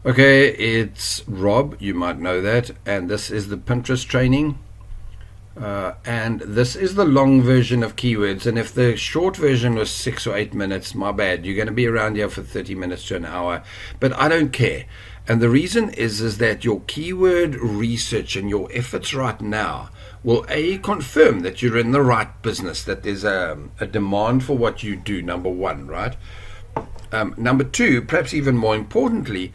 Okay, it's Rob, you might know that, and this is the Pinterest training. And this is the long version of keywords, and if the short version was 6 or 8 minutes, my bad, you're going to be around here for 30 minutes to an hour, but I don't care. And the reason is that your keyword research and your efforts right now will confirm that you're in the right business, that there's a demand for what you do, number one, right? Number two, perhaps even more importantly,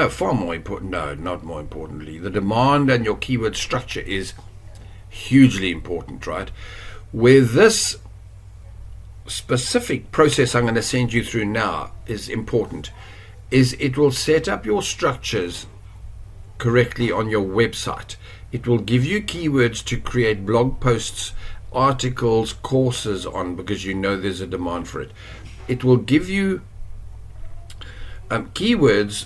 far more important, not more importantly, the demand and your keyword structure is hugely important, right? Where this specific process I'm going to send you through now is important, is it will set up your structures correctly on your website. It will give you keywords to create blog posts, articles, courses on, because you know there's a demand for it. It will give you keywords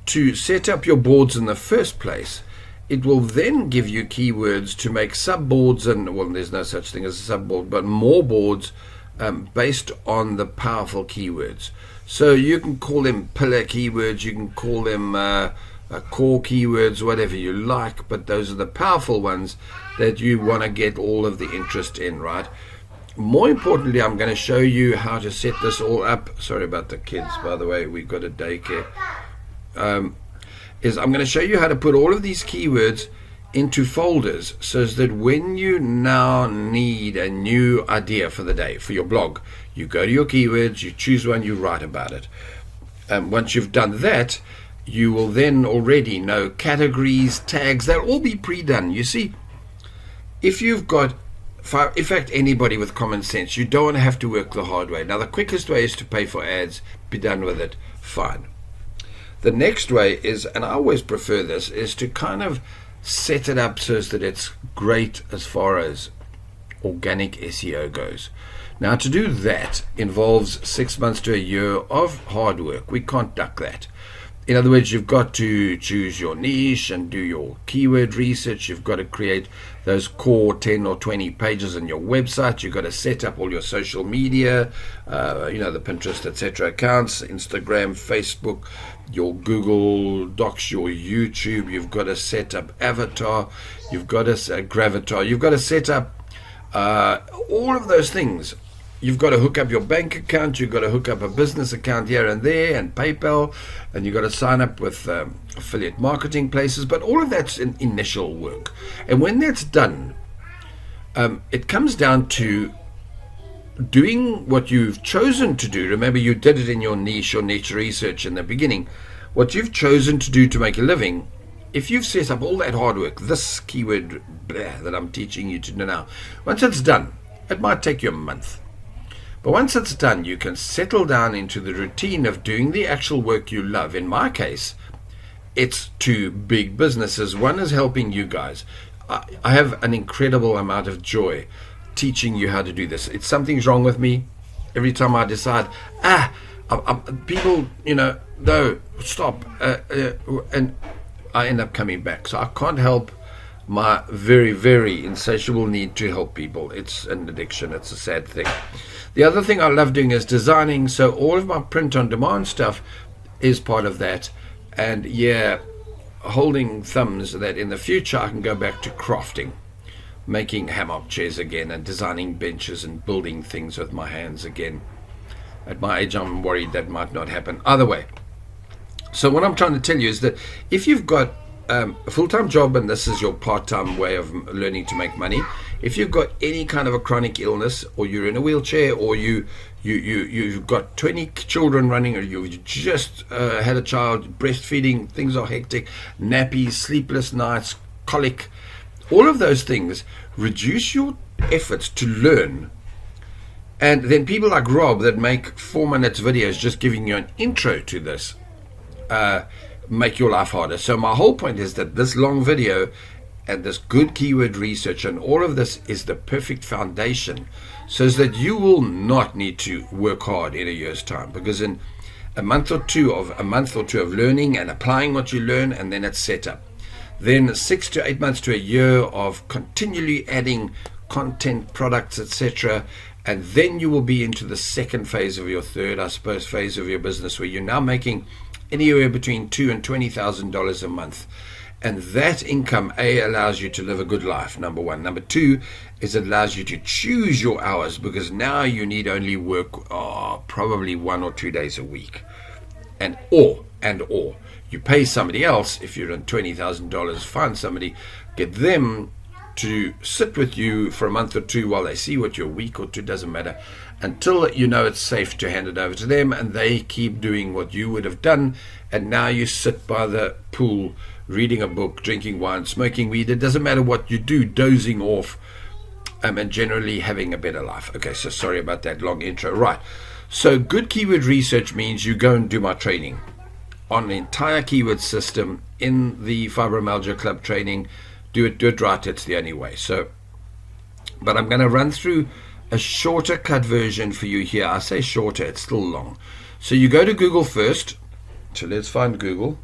to set up your boards in the first place. It will then give you keywords to make subboards, and well, there's no such thing as a subboard, but more boards based on the powerful keywords. So you can call them pillar keywords, you can call them core keywords, whatever you like, but those are the powerful ones that you want to get all of the interest in, right? More importantly, I'm going to show you how to set this all up. Sorry about the kids, by the way, we've got a daycare. I'm going to show you how to put all of these keywords into folders so that when you now need a new idea for the day, for your blog, you go to your keywords, you choose one, you write about it. Once you've done that, you will then already know categories, tags, they'll all be pre-done. You see, if you've got, in fact, anybody with common sense, you don't want to have to work the hard way. Now, the quickest way is to pay for ads, be done with it, fine. The next way is, and I always prefer this, is to kind of set it up so that it's great as far as organic SEO goes. Now, to do that involves 6 months to a year of hard work. We can't duck that. In other words, you've got to choose your niche and do your keyword research. You've got to create those core 10 or 20 pages on your website. You've got to set up all your social media, the Pinterest, etc. accounts, Instagram, Facebook, your Google Docs, your YouTube. You've got to set up avatar. You've got to gravatar. You've got to set up all of those things. You've got to hook up your bank account, you've got to hook up a business account here and there, and PayPal, and you've got to sign up with affiliate marketing places, but all of that's initial work. And when that's done, it comes down to doing what you've chosen to do. Remember, you did it in your niche research in the beginning. What you've chosen to do to make a living, if you've set up all that hard work, this keyword that I'm teaching you to do now, once it's done, it might take you a month. But once it's done, you can settle down into the routine of doing the actual work you love. In my case, it's two big businesses. One is helping you guys. I have an incredible amount of joy teaching you how to do this. It's something's wrong with me. Every time I decide, people, no, stop, and I end up coming back. So I can't help my very, very insatiable need to help people. It's an addiction. It's a sad thing. The other thing I love doing is designing, so all of my print-on-demand stuff is part of that. And yeah, holding thumbs that in the future I can go back to crafting, making hammock chairs again, and designing benches and building things with my hands again. At my age, I'm worried that might not happen. Either way. So what I'm trying to tell you is that if you've got a full-time job and this is your part-time way of learning to make money, if you've got any kind of a chronic illness, or you're in a wheelchair, or you've got 20 children running, or you've just had a child, breastfeeding, things are hectic, nappies, sleepless nights, colic, all of those things, reduce your efforts to learn. And then people like Rob that make 4 minutes videos just giving you an intro to this make your life harder. So my whole point is that this long video and this good keyword research and all of this is the perfect foundation so that you will not need to work hard in a year's time, because in a month or two of learning and applying what you learn, and then it's set up. Then 6 to 8 months to a year of continually adding content, products, etc. And then you will be into the second phase of your third, I suppose, phase of your business, where you're now making anywhere between $2,000 and $20,000 a month. And that income, A, allows you to live a good life, number one. Number two is it allows you to choose your hours, because now you need only work probably 1 or 2 days a week. Or you pay somebody else. If you're on $20,000, find somebody, get them to sit with you for a month or two while they see what your week or two, doesn't matter, until you know it's safe to hand it over to them, and they keep doing what you would have done. And now you sit by the pool reading a book, drinking wine, smoking weed. It doesn't matter what you do, dozing off, and generally having a better life. Okay, so sorry about that long intro. Right, so good keyword research means you go and do my training on the entire keyword system in the Fibromyalgia Club training. Do it right. It's the only way. So, but I'm going to run through a shorter cut version for you here. I say shorter, it's still long. So you go to Google first. So let's find Google,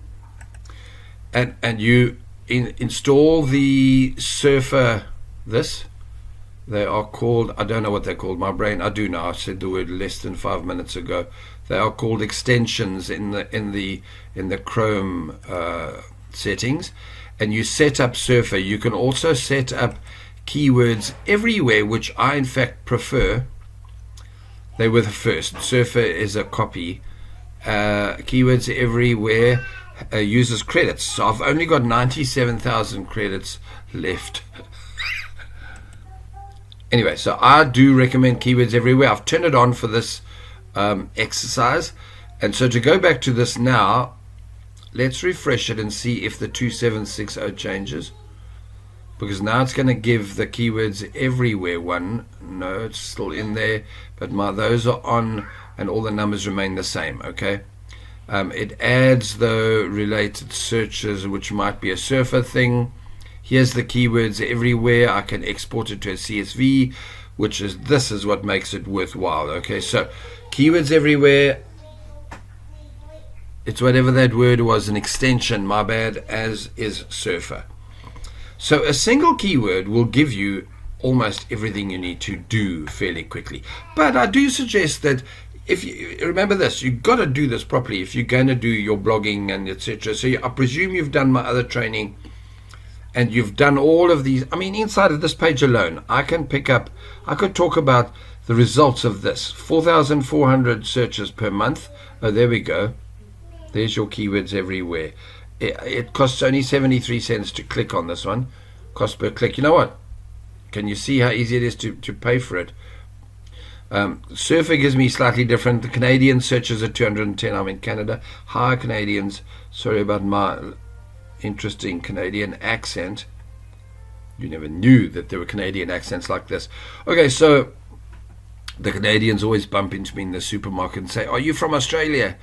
and you install the Surfer. They are called, I don't know what they're called. My brain, I do know. I said the word less than 5 minutes ago. They are called extensions in the Chrome settings. And you set up Surfer. You can also set up keywords everywhere, which I in fact prefer. They were the first. Surfer is a copy. Keywords everywhere uses credits. So I've only got 97,000 credits left. Anyway, so I do recommend keywords everywhere. I've turned it on for this exercise. And so to go back to this now, let's refresh it and see if the 2760 changes. Because now it's going to give the keywords everywhere one. No, it's still in there. But those are on and all the numbers remain the same. Okay. It adds the related searches, which might be a Surfer thing. Here's the keywords everywhere. I can export it to a CSV, which is, this is what makes it worthwhile. Okay, so keywords everywhere. It's whatever that word was, an extension, my bad, as is Surfer. So a single keyword will give you almost everything you need to do fairly quickly. But I do suggest that if you remember this, you've got to do this properly if you're going to do your blogging and etc. So I presume you've done my other training and you've done all of these. I mean, inside of this page alone, I could talk about the results of this. 4,400 searches per month. Oh, there we go. There's your keywords everywhere. It costs only 73 cents to click on this one. Cost per click. You know what? Can you see how easy it is to pay for it? Surfer gives me slightly different. The Canadian searches are 210. I'm in Canada. Hi, Canadians. Sorry about my interesting Canadian accent. You never knew that there were Canadian accents like this. Okay, so the Canadians always bump into me in the supermarket and say, "Are you from Australia?"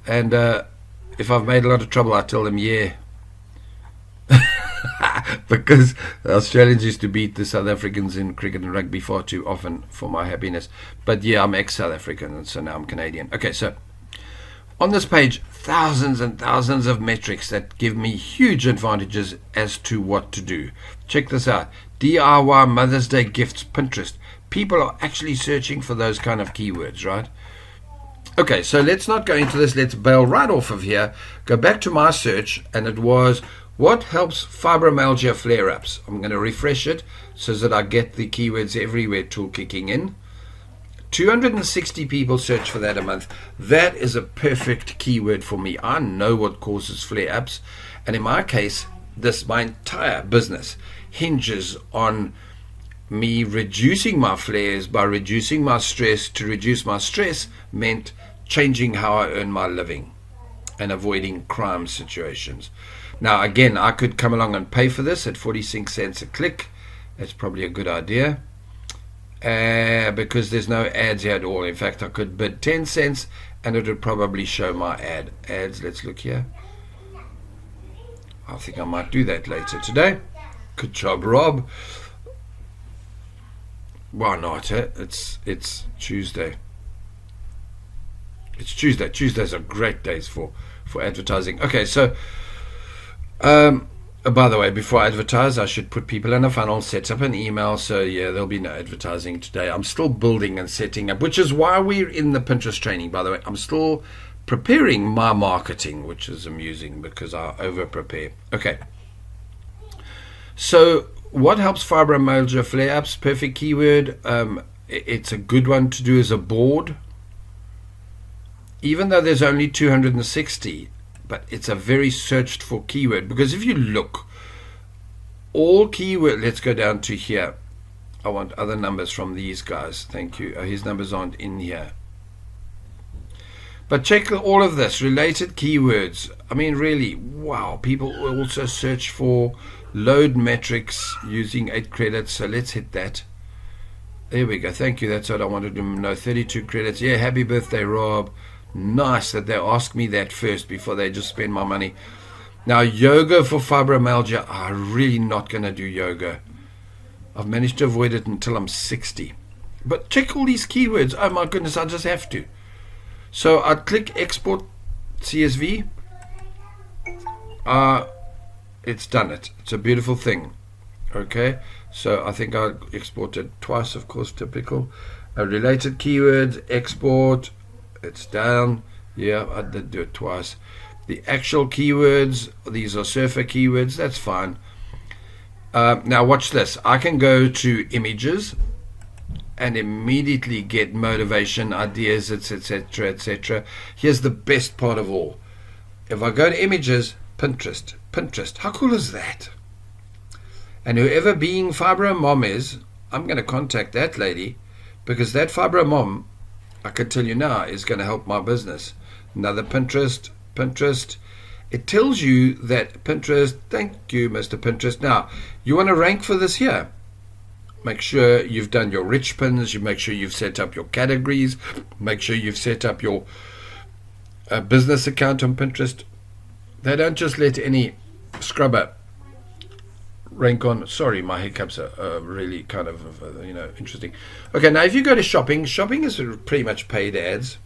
And if I've made a lot of trouble, I tell them, yeah. Because the Australians used to beat the South Africans in cricket and rugby far too often for my happiness. But yeah, I'm ex-South African, and so now I'm Canadian. Okay, so on this page, thousands and thousands of metrics that give me huge advantages as to what to do. Check this out. DIY Mother's Day gifts, Pinterest. People are actually searching for those kind of keywords, right? Okay, so let's not go into this. Let's bail right off of here. Go back to my search, and it was, what helps fibromyalgia flare-ups? I'm going to refresh it so that I get the keywords everywhere tool kicking in. 260 people search for that a month. That is a perfect keyword for me. I know what causes flare-ups, and in my case, my entire business hinges on me reducing my flares by reducing my stress. To reduce my stress meant changing how I earn my living and avoiding crime situations. Now, again, I could come along and pay for this at 46 cents a click. That's probably a good idea because there's no ads here at all. In fact, I could bid 10 cents and it would probably show my ads. Let's look here. I think I might do that later today. Good job, Rob. Why not? It's Tuesday. It's Tuesday. Tuesdays are great days for advertising. Okay, so by the way, before I advertise, I should put people in a funnel, set up an email. So yeah, there'll be no advertising today. I'm still building and setting up, which is why we're in the Pinterest training, by the way. I'm still preparing my marketing, which is amusing because I over prepare. Okay. So what helps fibromyalgia flare-ups? Perfect keyword. It's a good one to do as a board, even though there's only 260, but it's a very searched for keyword, because if you look, all keyword, let's go down to here. I want other numbers from these guys. Thank you. His numbers aren't in here. But check all of this, related keywords. I mean, really, wow. People also search for load metrics using 8 credits. So let's hit that. There we go. Thank you. That's what I wanted to know. 32 credits. Yeah, happy birthday, Rob. Nice that they ask me that first before they just spend my money. Now, yoga for fibromyalgia. I'm really not going to do yoga. I've managed to avoid it until I'm 60. But check all these keywords. Oh my goodness, I just have to. So I click export CSV. It's done it. It's a beautiful thing. Okay, so I think I exported twice, of course, typical. Related keywords, export. It's down. Yeah, I did do it twice. The actual keywords, these are surfer keywords. That's fine. Now watch this. I can go to images and immediately get motivation, ideas, etc., etc. Here's the best part of all. If I go to images, Pinterest. How cool is that? And whoever being Fibro Mom is, I'm going to contact that lady, because that Fibro Mom, I can tell you now, is going to help my business. Another Pinterest. It tells you that Pinterest, thank you, Mr. Pinterest. Now, you want to rank for this here. Make sure you've done your rich pins. You make sure you've set up your categories. Make sure you've set up your business account on Pinterest. They don't just let any scrubber rank on. Sorry, my hiccups are really kind of interesting. Okay, now if you go to shopping is pretty much paid ads.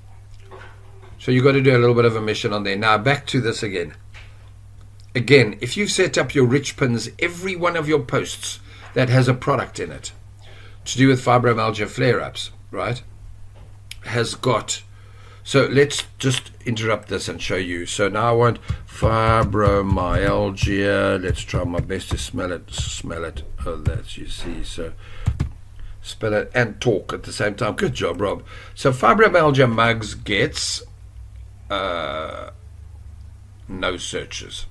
So you've got to do a little bit of a mission on there. Now back to this again. Again, if you've set up your rich pins, every one of your posts that has a product in it to do with fibromyalgia flare-ups, right, has got. So let's just interrupt this and show you. So now I want fibromyalgia. Let's try my best to smell it. Oh, that's, you see. So spell it and talk at the same time. Good job, Rob. So fibromyalgia mugs gets no searches.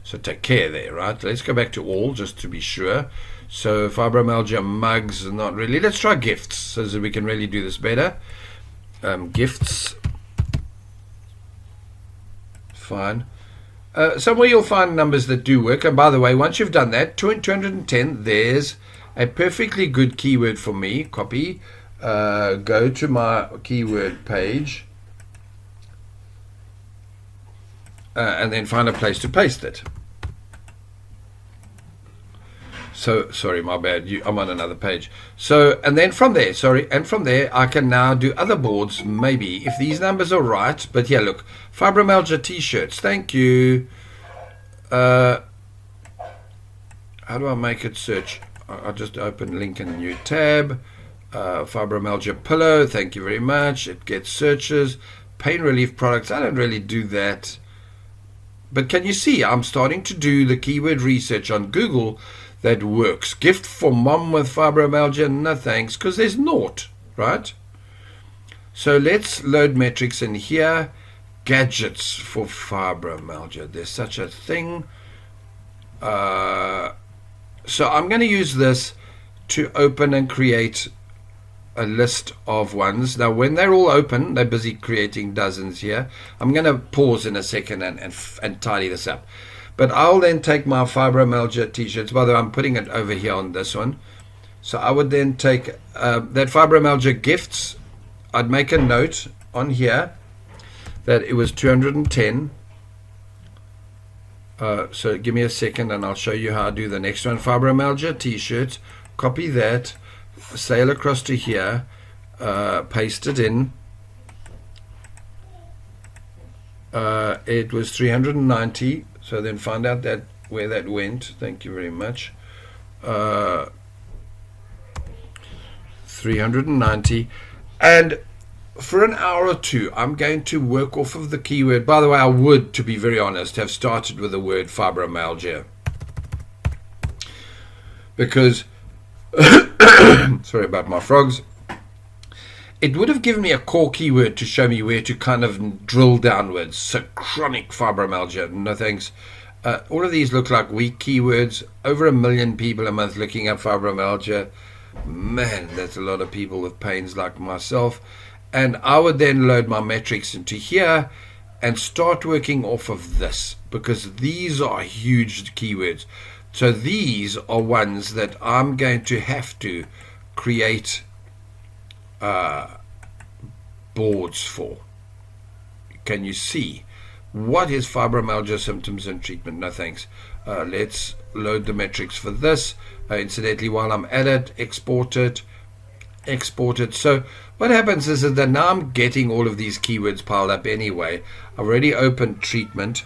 So take care there, right? Let's go back to all just to be sure. So fibromyalgia mugs, not really. Let's try gifts so that we can really do this better. Gifts. Fine. Somewhere you'll find numbers that do work. And by the way, once you've done that, 210, there's a perfectly good keyword for me. Copy. Go to my keyword page. And then find a place to paste it. So, sorry, my bad. I'm on another page. So, and then from there, I can now do other boards, maybe, if these numbers are right. But here, look, fibromyalgia t-shirts. Thank you. How do I make it search? I'll just open link in a new tab. Fibromyalgia pillow. Thank you very much. It gets searches. Pain relief products. I don't really do that. But can you see, I'm starting to do the keyword research on Google that works. Gift for mom with fibromyalgia, no thanks, because there's naught, right? So let's load metrics in here. Gadgets for fibromyalgia. There's such a thing. So I'm going to use this to open and create a list of ones. Now when they're all open, they're busy creating dozens here. I'm going to pause in a second and tidy this up. But I'll then take my fibromyalgia t-shirts. By the way, I'm putting it over here on this one. So I would then take that fibromyalgia gifts. I'd make a note on here that it was 210. So give me a second and I'll show you how I do the next one. Fibromyalgia t-shirts. Copy that. Sail across to here. Paste it in. It was 390. So then find out that where that went. Thank you very much. 390. And for an hour or two, I'm going to work off of the keyword. By the way, I would, to be very honest, have started with the word fibromyalgia, because sorry about my frogs. It would have given me a core keyword to show me where to kind of drill downwards. So chronic fibromyalgia, no thanks. All of these look like weak keywords. Over 1 million people a month looking up fibromyalgia. Man, that's a lot of people with pains like myself. And I would then load my metrics into here and start working off of this, because these are huge keywords. So these are ones that I'm going to have to create boards for. Can you see? What is fibromyalgia symptoms and treatment? No thanks. Let's load the metrics for this. Incidentally, while I'm at it, export it. So what happens is that now I'm getting all of these keywords piled up anyway. I've already opened treatment,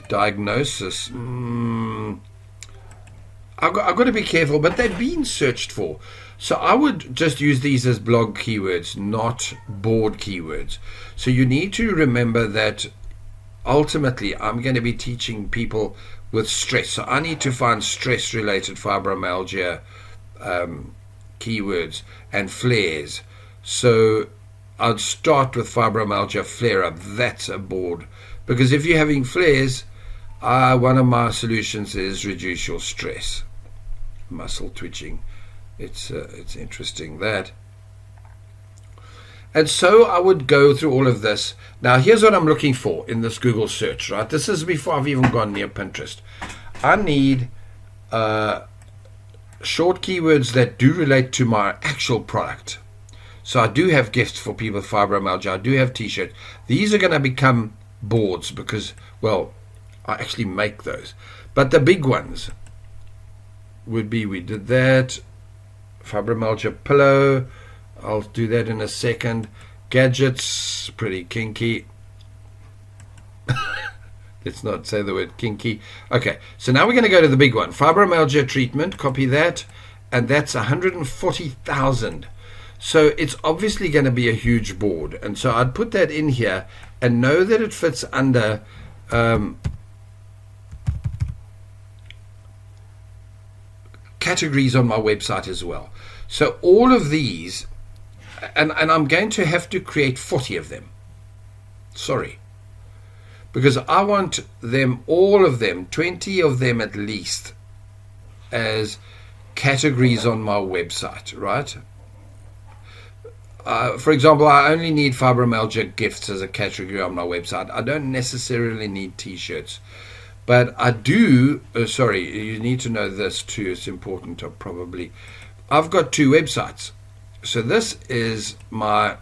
diagnosis. I've got to be careful, but they've been searched for. So I would just use these as blog keywords, not board keywords. So you need to remember that ultimately I'm going to be teaching people with stress. So I need to find stress-related fibromyalgia keywords and flares. So I'd start with fibromyalgia flare-up. That's a board. Because if you're having flares, one of my solutions is reduce your stress. Muscle twitching. It's interesting that. And so I would go through all of this. Now here's what I'm looking for in this Google search, right? This is before I've even gone near Pinterest. I need short keywords that do relate to my actual product. So I do have gifts for people with fibromyalgia. I do have t-shirts. These are going to become boards because, well, I actually make those. But the big ones would be, we did that. Fibromyalgia pillow. I'll do that in a second. Gadgets, pretty kinky. Let's not say the word kinky. Okay, so now we're going to go to the big one. Fibromyalgia treatment, copy that. And that's 140,000. So it's obviously going to be a huge board. And so I'd put that in here and know that it fits under categories on my website as well. So all of these, and I'm going to have to create 40 of them. Sorry. Because I want them, all of them, 20 of them at least, as categories on my website, right? For example, I only need fibromyalgia gifts as a category on my website. I don't necessarily need t-shirts. But I do, sorry, you need to know this too, it's important probably. I've got 2 websites. So this is my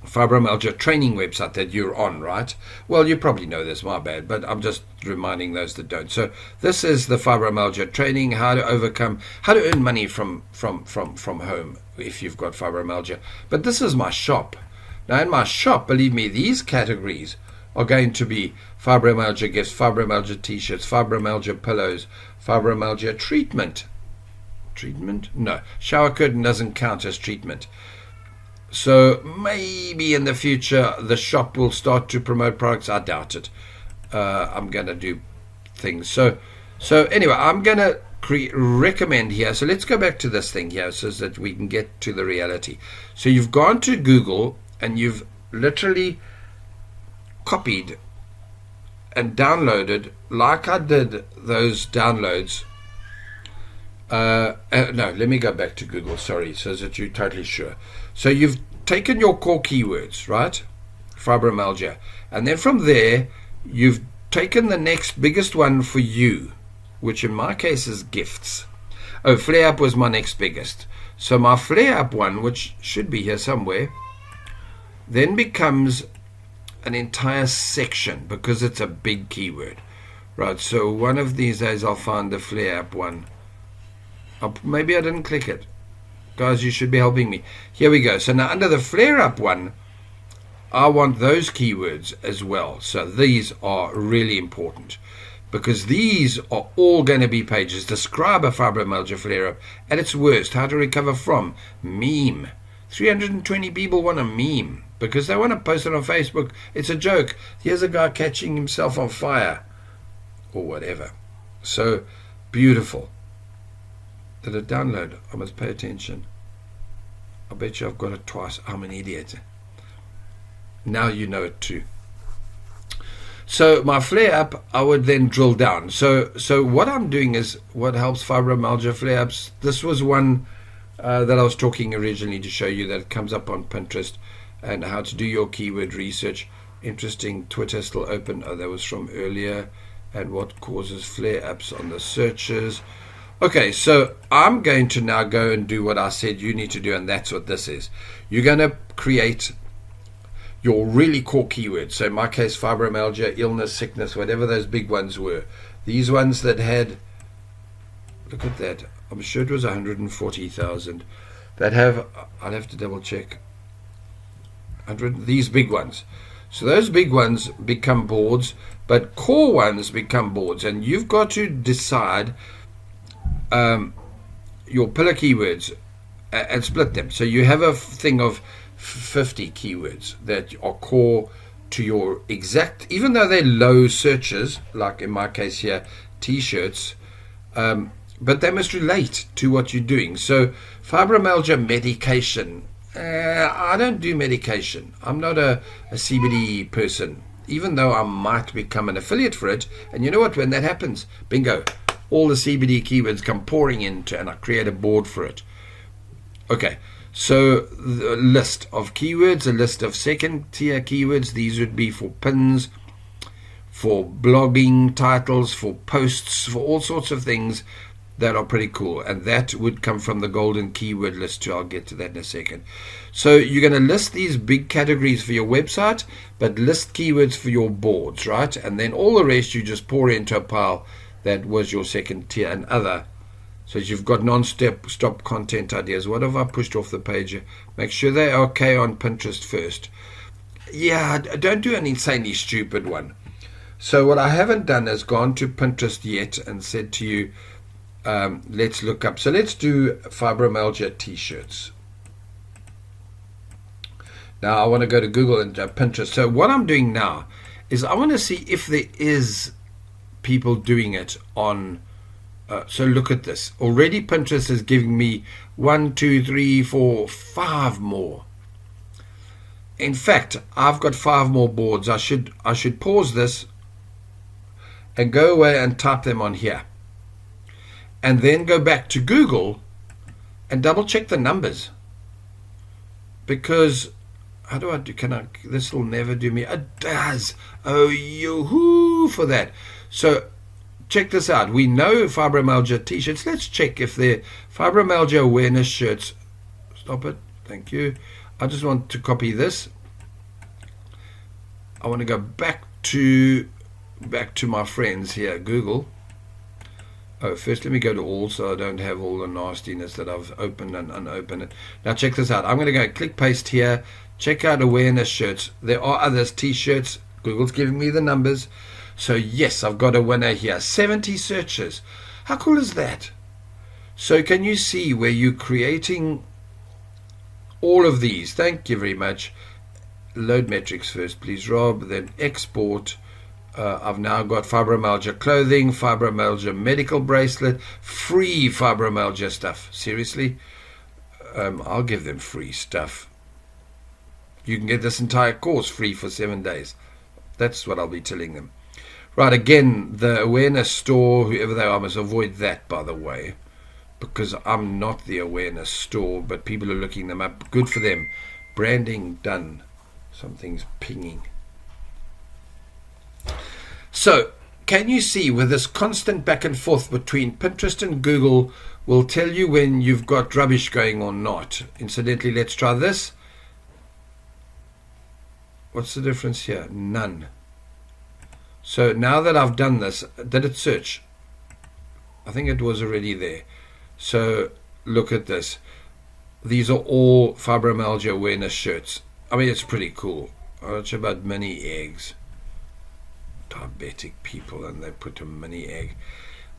fibromyalgia training website that you're on, right? Well, you probably know this, my bad, but I'm just reminding those that don't. So this is the fibromyalgia training, how to earn money from home if you've got fibromyalgia. But this is my shop. Now in my shop, believe me, these categories are going to be fibromyalgia gifts, fibromyalgia t-shirts, fibromyalgia pillows, fibromyalgia treatment. Treatment? No. Shower curtain doesn't count as treatment. So maybe in the future the shop will start to promote products. I doubt it. I'm going to do things. So anyway, I'm going to recommend here. So let's go back to this thing here so that we can get to the reality. So you've gone to Google and you've literally copied and downloaded, like I did those downloads. No, let me go back to Google, sorry, so that you're totally sure. So you've taken your core keywords, right? Fibromyalgia. And then from there, you've taken the next biggest one for you, which in my case is gifts. Oh, flare-up was my next biggest. So my flare-up one, which should be here somewhere, then becomes an entire section because it's a big keyword, right? So one of these days I'll find the flare-up one. Maybe I didn't click it. Guys, you should be helping me. Here we go. So now under the flare-up one, I want those keywords as well. So these are really important because these are all going to be pages. Describe a fibromyalgia flare-up at its worst. How to recover from. Meme. 320 people want a meme because they want to post it on Facebook. It's a joke. Here's a guy catching himself on fire or whatever. So beautiful. Did it download? I must pay attention. I bet you I've got it twice. I'm an idiot. Now you know it too. So my flare-up, I would then drill down. So what I'm doing is what helps fibromyalgia flare-ups. This was one that I was talking originally to show you that comes up on Pinterest and how to do your keyword research. Interesting. Twitter still open. Oh, that was from earlier. And what causes flare-ups on the searches. Okay, so I'm going to now go and do what I said you need to do, and that's what this is. You're going to create your really core keywords. So in my case, fibromyalgia, illness, sickness, whatever those big ones were. These ones that had, look at that, I'm sure it was 140,000. That have, I'll have to double check, 100, these big ones. So those big ones become boards, but core ones become boards. And you've got to decide your pillar keywords and split them. So you have a thing of 50 keywords that are core to your exact, even though they're low searches, like in my case here, t-shirts, but they must relate to what you're doing. So fibromyalgia medication, I don't do medication. I'm not a CBD person, even though I might become an affiliate for it. And you know what, when that happens, bingo, all the CBD keywords come pouring into, and I create a board for it. Okay, so the list of keywords, a list of second tier keywords. These would be for pins, for blogging titles, for posts, for all sorts of things that are pretty cool. And that would come from the golden keyword list too. I'll get to that in a second. So you're going to list these big categories for your website, but list keywords for your boards, right? And then all the rest you just pour into a pile that was your second tier and other. So you've got non-stop content ideas. What have I pushed off the page? Make sure they're okay on Pinterest first. Yeah, don't do an insanely stupid one. So what I haven't done is gone to Pinterest yet and said to you, let's look up. So let's do fibromyalgia t-shirts. Now I want to go to Google and Pinterest. So what I'm doing now is I want to see if there is people doing it on. So look at this. Already Pinterest is giving me 1, 2, 3, 4, 5 more. In fact, I've got 5 more boards. I should pause this and go away and type them on here. And then go back to Google and double check the numbers. Because how do I do? This will never do me. It does. Oh, yoo-hoo for that. So check this out. We know fibromyalgia t-shirts. Let's check if they're fibromyalgia awareness shirts. Stop it. Thank you. I just want to copy this. I want to go back to my friends here, Google. Oh, first let me go to all so I don't have all the nastiness that I've opened and unopened it. Now check this out. I'm going to go click paste here. Check out awareness shirts. There are others, t-shirts. Google's giving me the numbers. So yes, I've got a winner here. 70 searches. How cool is that? So can you see where you're creating all of these? Thank you very much. Load metrics first, please, Rob. Then export. I've now got fibromyalgia clothing, fibromyalgia medical bracelet, free fibromyalgia stuff. Seriously? I'll give them free stuff. You can get this entire course free for 7 days. That's what I'll be telling them. Right, again, the awareness store, whoever they are, must avoid that, by the way, because I'm not the awareness store, but people are looking them up. Good for them. Branding done. Something's pinging. So, can you see with this constant back and forth between Pinterest and Google will tell you when you've got rubbish going or not. Incidentally, let's try this. What's the difference here? None. So now that I've done this, did it search? I think it was already there. So look at this. These are all fibromyalgia awareness shirts. I mean, it's pretty cool. It's about mini eggs. Diabetic people, and they put a mini egg.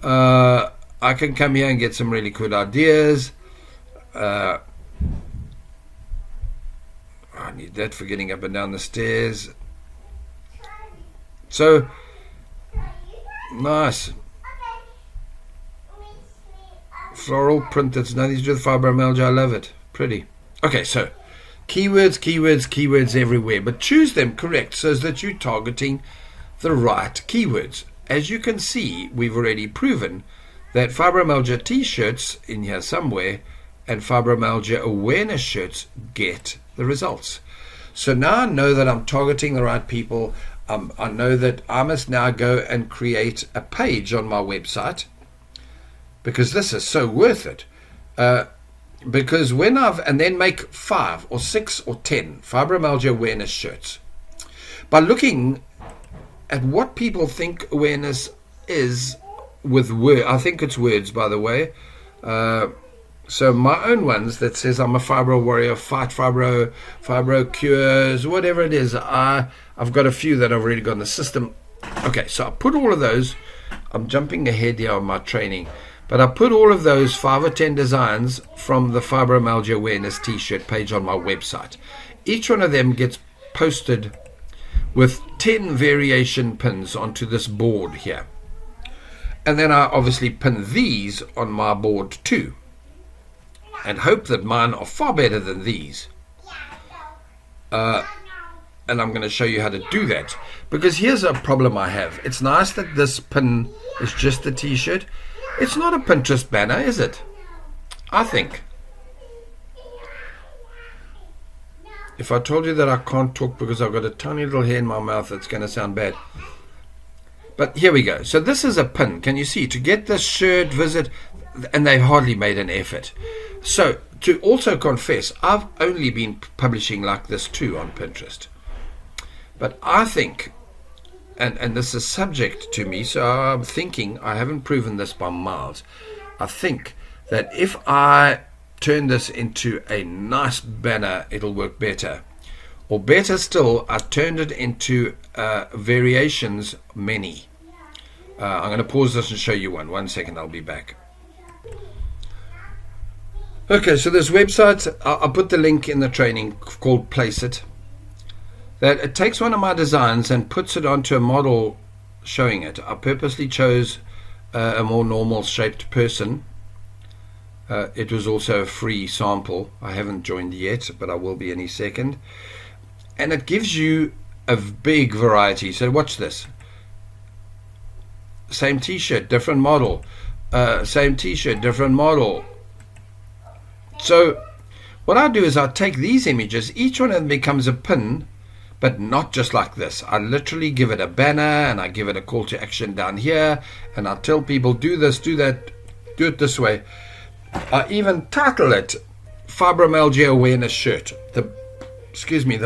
I can come here and get some really cool ideas. I need that for getting up and down the stairs. So, nice. Floral print that's nothing to do with fibromyalgia. I love it. Pretty. Okay, so keywords, keywords, keywords everywhere. But choose them correct so that you're targeting the right keywords. As you can see, we've already proven that fibromyalgia t-shirts in here somewhere and fibromyalgia awareness shirts get the results. So now I know that I'm targeting the right people. I know that I must now go and create a page on my website, because this is so worth it. Because and then make 5 or 6 or 10 fibromyalgia awareness shirts. By looking at what people think awareness is with words, I think it's words, by the way. So my own ones that says I'm a fibro warrior, fight fibro cures, whatever it is. I've got a few that I've already got in the system. Okay, so I put all of those. I'm jumping ahead here on my training. But I put all of those 5 or 10 designs from the fibromyalgia awareness t-shirt page on my website. Each one of them gets posted with 10 variation pins onto this board here. And then I obviously pin these on my board too, and hope that mine are far better than these. And I'm going to show you how to do that, because here's a problem I have. It's nice that this pin is just the t-shirt. It's not a Pinterest banner, is it? I think. If I told you that I can't talk because I've got a tiny little hair in my mouth, it's going to sound bad. But here we go. So this is a pin. Can you see? To get this shirt, visit, and they've hardly made an effort. So to also confess, I've only been publishing like this too on Pinterest. But I think, and this is subject to me, so I'm thinking, I haven't proven this by miles, I think that if I turn this into a nice banner, it'll work better. Or better still, I turned it into variations many. I'm going to pause this and show you one. 1 second, I'll be back. Okay, so this website, I'll put the link in the training called Place It. That it takes one of my designs and puts it onto a model showing it. I purposely chose a more normal shaped person. It was also a free sample. I haven't joined yet, but I will be any second. And it gives you a big variety. So watch this. Same t-shirt, different model. Same t-shirt, different model. So what I do is I take these images, each one of them becomes a pin, but not just like this. I literally give it a banner, and I give it a call to action down here, and I tell people, do this, do that, do it this way. I even title it Fibromyalgia Awareness Shirt, the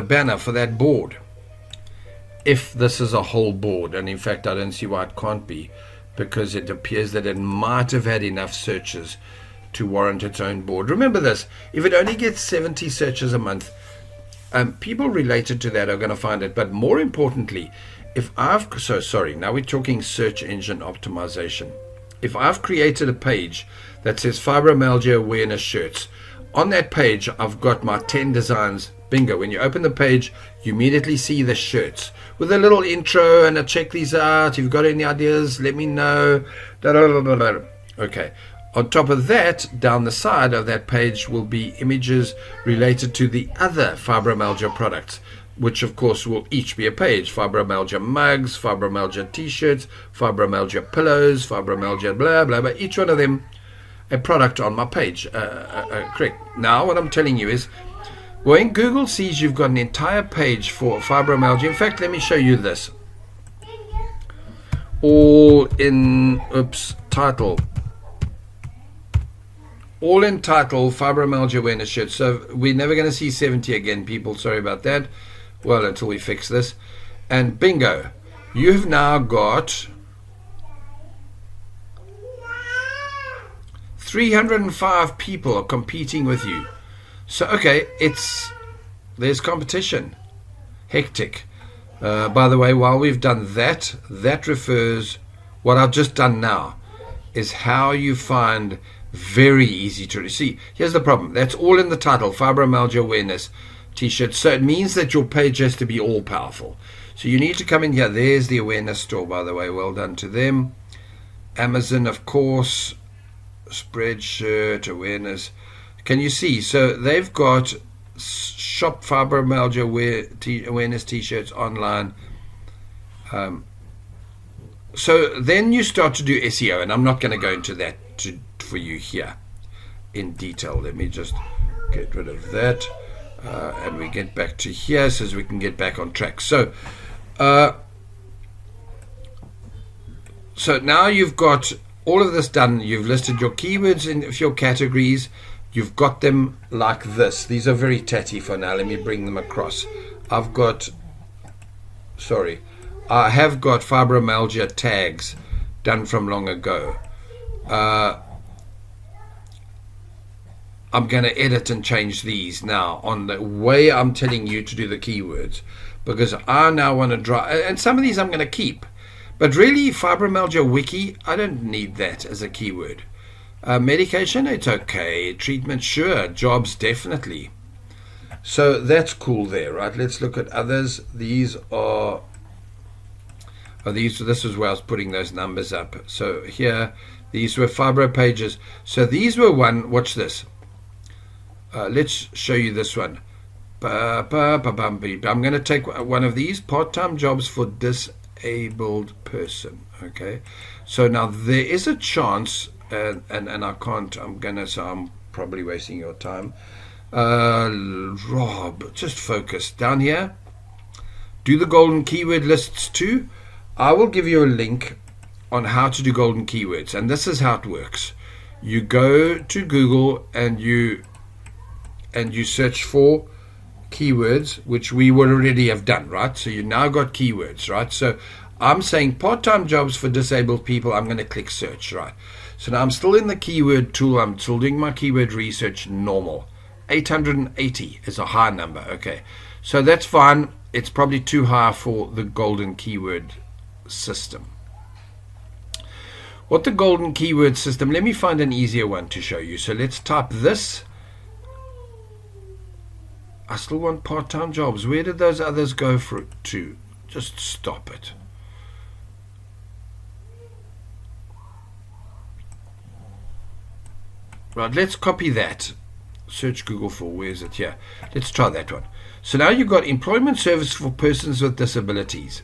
banner for that board. If this is a whole board, and in fact I don't see why it can't be, because it appears that it might have had enough searches to warrant its own board. Remember this, if it only gets 70 searches a month, people related to that are going to find it. But more importantly, now we're talking search engine optimization. If I've created a page that says fibromyalgia awareness shirts, on that page I've got my 10 designs. Bingo, when you open the page, you immediately see the shirts with a little intro and a check these out. If you've got any ideas, let me know. Okay. On top of that, down the side of that page will be images related to the other fibromyalgia products, which of course will each be a page. Fibromyalgia mugs, fibromyalgia t-shirts, fibromyalgia pillows, fibromyalgia blah, blah, blah. Each one of them a product on my page. Correct. Now what I'm telling you is, when Google sees you've got an entire page for fibromyalgia, in fact, let me show you this. Title. All in title, fibromyalgia awareness shirts. So we're never going to see 70 again, people. Sorry about that. Well, until we fix this. And bingo, you've now got 305 people are competing with you. So, okay, there's competition. Hectic. By the way, while we've done that refers, what I've just done now is how you find very easy to see. Here's the problem. That's all in the title, fibromyalgia awareness. t-shirts. So it means that your page has to be all powerful. So you need to come in here. There's the awareness store, by the way. Well done to them. Amazon, of course. Spreadshirt, awareness. Can you see? So they've got shop fibromyalgia awareness t-shirts online. So then you start to do SEO, and I'm not going to go into that for you here in detail. Let me just get rid of that, and we get back to here so we can get back on track. So now you've got all of this done. You've listed your keywords in your categories. You've got them like this. These are very tatty for now. Let me bring them across. I have got fibromyalgia tags done from long ago. I'm going to edit and change these now on the way I'm telling you to do the keywords, because I now want to draw, and some of these I'm going to keep, but really fibromyalgia wiki, I don't need that as a keyword. Medication, it's okay. Treatment, sure. Jobs, definitely. So that's cool there, right? Let's look at others. These are this is where I was putting those numbers up. So here, these were fibro pages. So these were one. Watch this. Let's show you this one. I'm going to take one of these part-time jobs for disabled person. Okay. So now there is a chance, and I can't. So I'm probably wasting your time. Rob, just focus down here. Do the golden keyword lists too. I will give you a link on how to do golden keywords, and this is how it works. You go to Google and you search for keywords, which we would already have done, right? So you now got keywords, right? So I'm saying part-time jobs for disabled people. I'm going to click search, right? So now I'm still in the keyword tool. I'm still doing my keyword research normal. 880 is a high number. Okay, so that's fine. It's probably too high for the golden keyword system. What the golden keyword system, let me find an easier one to show you. So let's type this. I still want part-time jobs. Where did those others go to? Just stop it. Right, let's copy that. Search Google for, where is it? Here. Let's try that one. So now you've got employment service for persons with disabilities.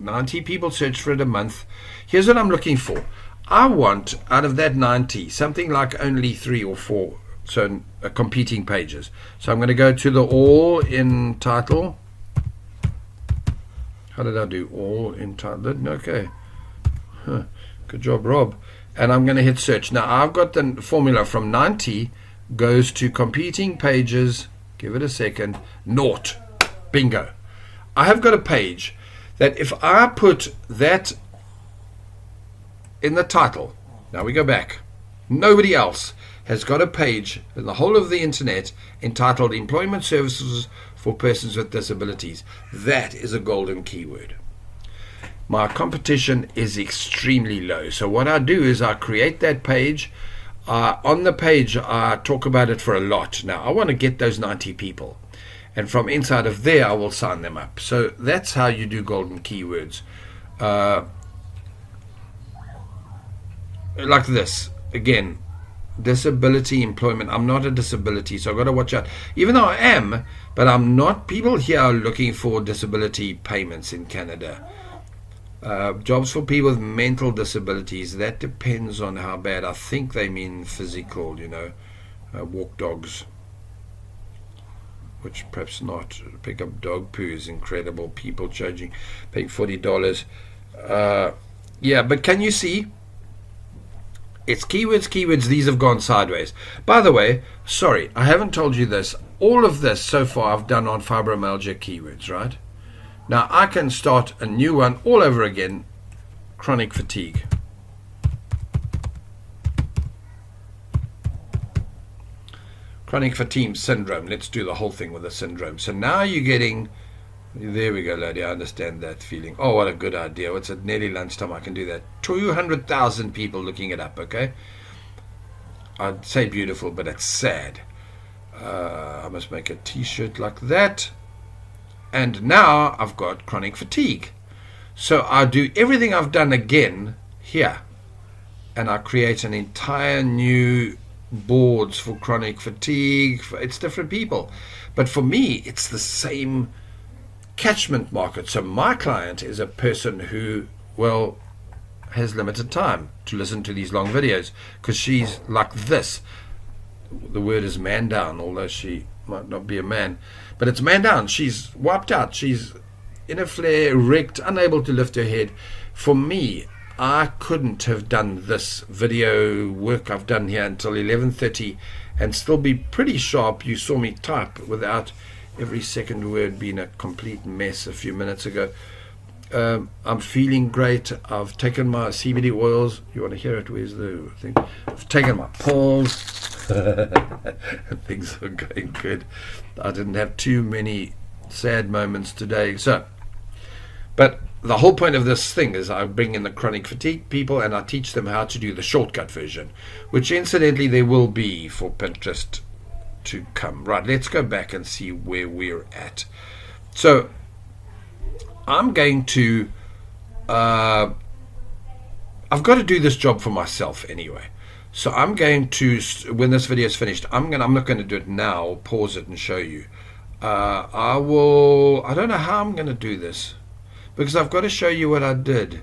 90 people search for it a month. Here's what I'm looking for. I want, out of that 90, something like only 3 or 4 competing pages. So I'm going to go to the all in title. How did I do? All in title. Okay. Good job, Rob. And I'm going to hit search. Now I've got the formula from 90 goes to competing pages. Give it a second. Naught. Bingo. I have got a page that if I put that in the title, now we go back, nobody else has got a page in the whole of the internet entitled Employment Services for Persons with Disabilities. That is a golden keyword. My competition is extremely low. So what I do is I create that page. On the page, I talk about it for a lot. Now, I want to get those 90 people. And from inside of there, I will sign them up. So that's how you do golden keywords. Like this. Again, disability employment. I'm not a disability, so I've got to watch out. Even though I am, but I'm not. People here are looking for disability payments in Canada. Jobs for people with mental disabilities. That depends on how bad. I think they mean physical, walk dogs. Which perhaps not. Pick up dog poo is incredible. People paying $40. Yeah, but can you see? It's keywords. These have gone sideways. By the way, sorry, I haven't told you this. All of this so far I've done on fibromyalgia keywords, right? Now I can start a new one all over again. Chronic fatigue. Chronic fatigue syndrome. Let's do the whole thing with the syndrome. So now you're getting, there we go, lady. I understand that feeling. Oh, what a good idea. It's at nearly lunchtime. I can do that. 200,000 people looking it up, okay? I'd say beautiful, but it's sad. I must make a t-shirt like that. And now I've got chronic fatigue. So I do everything I've done again here. And I create an entire new boards for chronic fatigue. It's different people. But for me, it's the same catchment market. So my client is a person who, well, has limited time to listen to these long videos because she's like this. The word is man down, although she might not be a man, but it's man down. She's wiped out. She's in a flare, wrecked, unable to lift her head. For me, I couldn't have done this video work I've done here until 11:30 and still be pretty sharp. You saw me type without every second word being a complete mess a few minutes ago. I'm feeling great. I've taken my CBD oils. You want to hear it? Where's the thing? I've taken my pills. Things are going good. I didn't have too many sad moments today. But the whole point of this thing is I bring in the chronic fatigue people and I teach them how to do the shortcut version, which incidentally there will be for Pinterest to come. Right, let's go back and see where we're at. So I'm going to I've got to do this job for myself anyway. So I'm going to, when this video is finished, I'm not going to do it now. I'll pause it and show you. I don't know how I'm going to do this because I've got to show you what I did.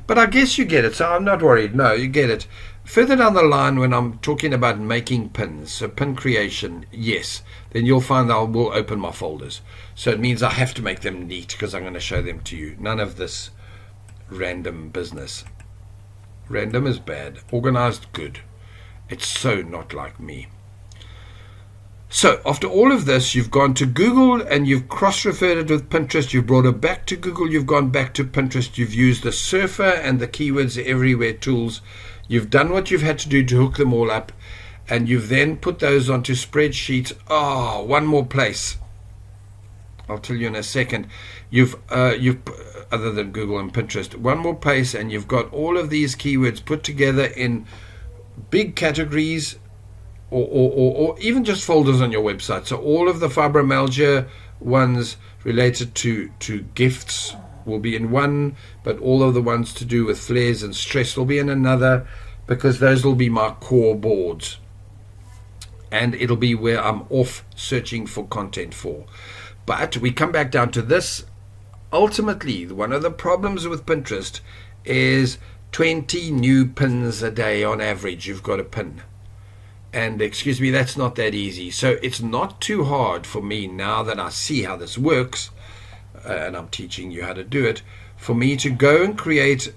But I guess you get it, so I'm not worried. No, you get it. Further down the line when I'm talking about making pins, so pin creation, yes, then you'll find I will open my folders. So it means I have to make them neat because I'm going to show them to you. None of this random business. Random is bad. Organized, good. It's so not like me. So after all of this, you've gone to Google and you've cross-referred it with Pinterest. You've brought it back to Google. You've gone back to Pinterest. You've used the surfer and the keywords everywhere tools. You've done what you've had to do to hook them all up. And you've then put those onto spreadsheets. Oh, one more place. I'll tell you in a second. You've other than Google and Pinterest, one more place, and you've got all of these keywords put together in big categories, or even just folders on your website. So all of the fibromyalgia ones related to gifts will be in one, but all of the ones to do with flares and stress will be in another, because those will be my core boards. And it'll be where I'm off searching for content for. But we come back down to this. Ultimately, one of the problems with Pinterest is 20 new pins a day on average. You've got a pin. And excuse me, that's not that easy. So it's not too hard for me now that I see how this works, and I'm teaching you how to do it, for me to go and create,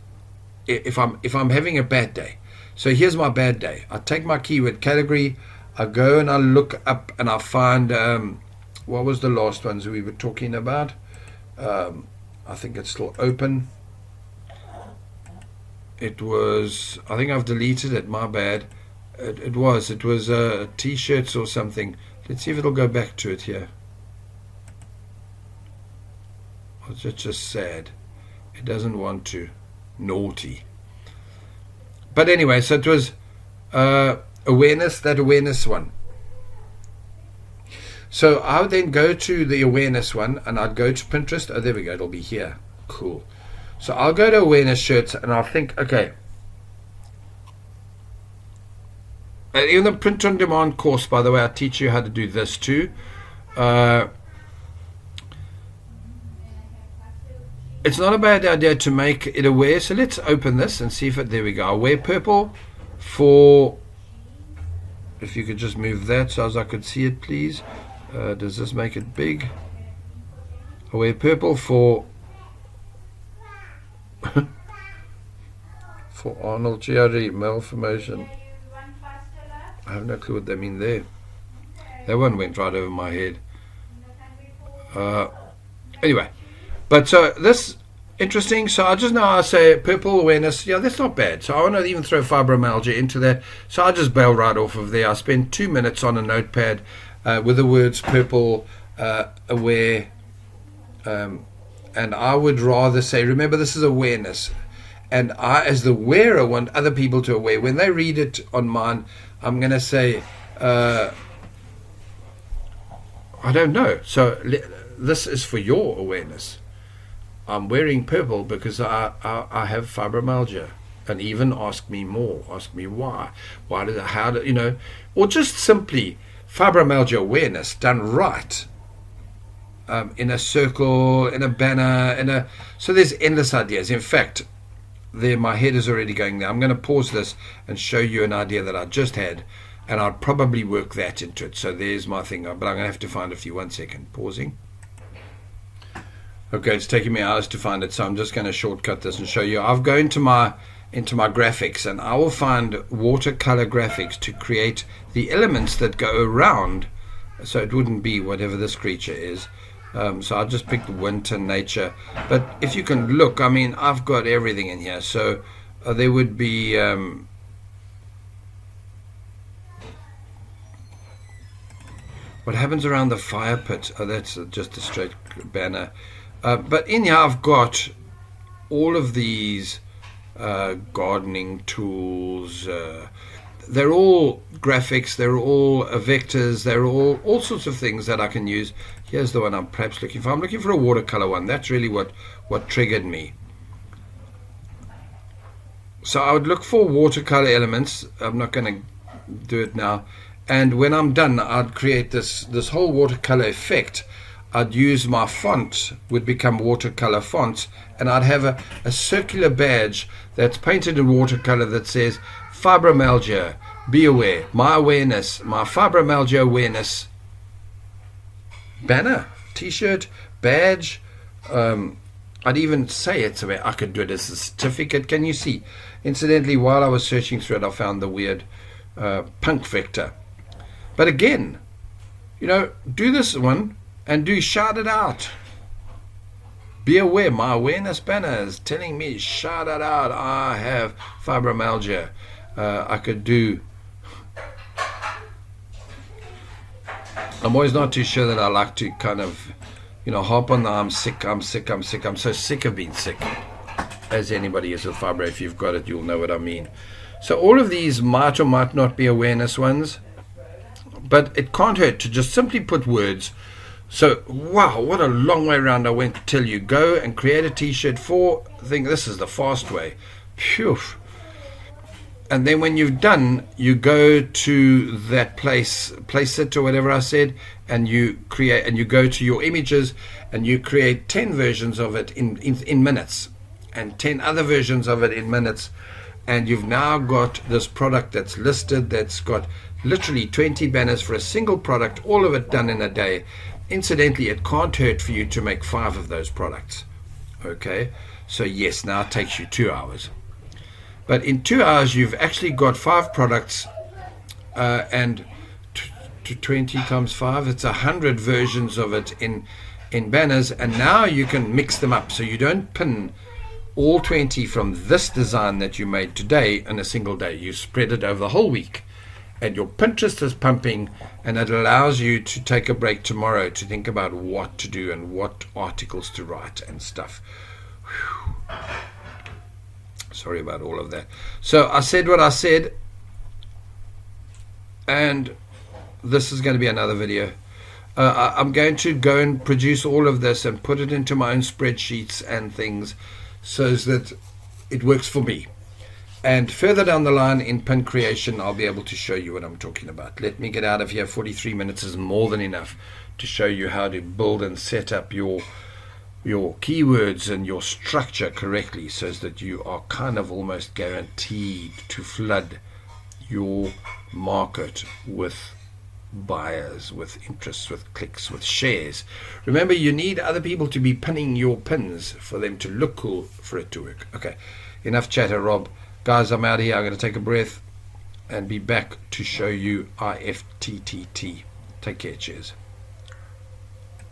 if I'm having a bad day. So here's my bad day. I take my keyword category, I go and I look up and I find, what was the last ones we were talking about? I think it's still open. It was, I think I've deleted it, my bad. It was t-shirts or something. Let's see if it'll go back to it here. It's just sad. It doesn't want to. Naughty. But anyway, so it was awareness, that awareness one. So I would then go to the awareness one and I'd go to Pinterest. Oh, there we go. It'll be here. Cool. So I'll go to awareness shirts and I'll think, okay. And in the print on demand course, by the way, I teach you how to do this too. It's not a bad idea to make it aware. So let's open this and see if it, there we go. Aware purple for, if you could just move that so as I could see it, please. Does this make it big? Aware purple for for Arnold GRE malformation. I have no clue what they mean there. That one went right over my head. Anyway, but so this interesting. So I just now I say purple awareness. Yeah, that's not bad. So I want to even throw fibromyalgia into that. So I just bail right off of there. I spend 2 minutes on a notepad with the words purple aware, and I would rather say, remember, this is awareness, and I, as the wearer, want other people to aware. When they read it on mine, I'm going to say I don't know. So this is for your awareness. I'm wearing purple because I have fibromyalgia. And even ask me more. Ask me why. How do you know? Or just simply fibromyalgia awareness done right. In a circle, in a banner, so there's endless ideas. In fact, my head is already going there. I'm going to pause this and show you an idea that I just had, and I'll probably work that into it. So there's my thing, but I'm going to have to find a few. 1 second, pausing. Okay, it's taking me hours to find it, so I'm just going to shortcut this and show you. I'll go into my graphics, and I will find watercolor graphics to create the elements that go around, so it wouldn't be whatever this creature is. So I'll just pick winter, nature. But if you can look, I mean, I've got everything in here. So there would be what happens around the fire pit. Oh, that's just a straight banner. But in here I've got all of these gardening tools. They're all graphics, they're all vectors, they're all sorts of things that I can use. Here's the one I'm perhaps looking for. I'm looking for a watercolor one. That's really what triggered me. So I would look for watercolor elements. I'm not going to do it now. And when I'm done, I'd create this whole watercolor effect. I'd use my font, would become watercolor fonts, and I'd have a circular badge that's painted in watercolor that says fibromyalgia, be aware, my awareness, my fibromyalgia awareness banner, t-shirt, badge. I'd even say it, so I could do it as a certificate. Can you see? Incidentally, while I was searching through it, I found the weird punk vector. But again, you know, do this one and do shout it out. Be aware, my awareness banner is telling me, shout it out, I have fibromyalgia. I could do, I'm always not too sure that I like to kind of, you know, hop on the I'm sick, I'm so sick of being sick, as anybody is with fibro. If you've got it, you'll know what I mean. So all of these might or might not be awareness ones, but it can't hurt to just simply put words. So, wow, what a long way around I went to tell you, go and create a t-shirt for, I think this is the fast way. Phew. And then when you've done, you go to that place it or whatever I said, and you create, and you go to your images, and you create 10 versions of it in minutes, and 10 other versions of it in minutes, and you've now got this product that's listed, that's got literally 20 banners for a single product, all of it done in a day. Incidentally, it can't hurt for you to make 5 of those products. Okay, so yes, now it takes you 2 hours. But in 2 hours, you've actually got 5 products, and 20 times 5, it's 100 versions of it in banners. And now you can mix them up. So you don't pin all 20 from this design that you made today in a single day. You spread it over the whole week. And your Pinterest is pumping, and it allows you to take a break tomorrow to think about what to do and what articles to write and stuff. Whew. Sorry about all of that. So I said what I said, and this is going to be another video. I'm going to go and produce all of this and put it into my own spreadsheets and things so that it works for me. And further down the line in pin creation, I'll be able to show you what I'm talking about. Let me get out of here. 43 minutes is more than enough to show you how to build and set up your keywords and your structure correctly, so that you are kind of almost guaranteed to flood your market with buyers, with interests, with clicks, with shares. Remember, you need other people to be pinning your pins for them to look cool, for it to work. Okay, enough chatter, Rob. Guys, I'm out of here. I'm going to take a breath and be back to show you IFTTT. Take care. Cheers.